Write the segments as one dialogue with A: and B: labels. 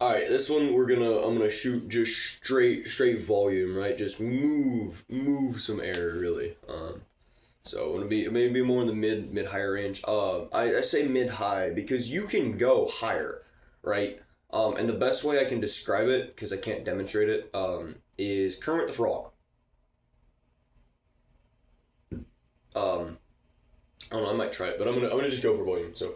A: Alright, this one I'm gonna shoot just straight volume, right? Just move some air really. So it may be more in the mid higher range. I say mid high because you can go higher, right? And the best way I can describe it, because I can't demonstrate it, is Kermit the Frog. I don't know, I might try it, but I'm gonna just go for volume. So.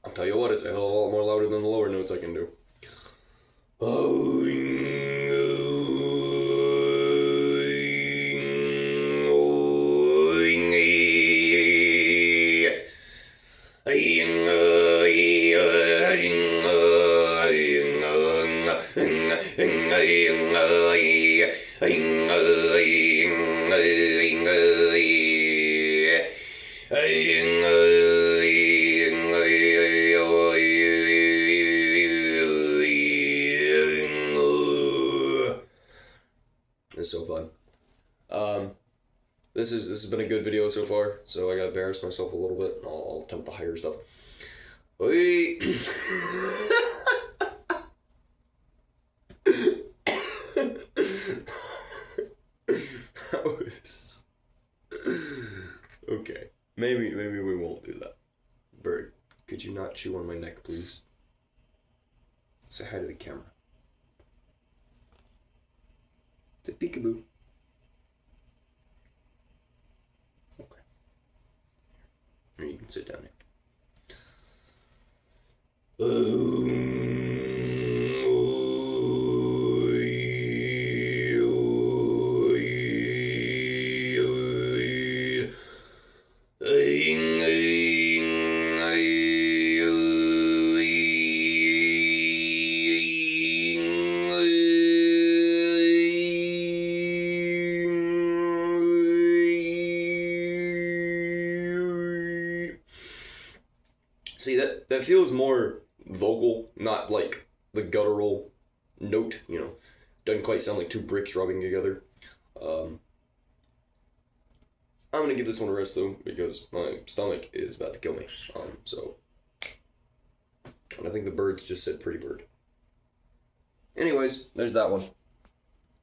A: I'll tell you what, it's a hell of a lot more louder than the lower notes I can do. It's so fun. This has been a good video so far, so I gotta embarrass myself a little bit, and I'll attempt the higher stuff. That was... Okay, maybe we won't do that. Bird, could you not chew on my neck, please? Say hi to the camera. Say peekaboo. Okay. Or you can sit down here. See, that feels more vocal, not like the guttural note, you know. Doesn't quite sound like two bricks rubbing together. I'm gonna give this one a rest though, because my stomach is about to kill me. And I think the birds just said pretty bird. Anyways, there's that one.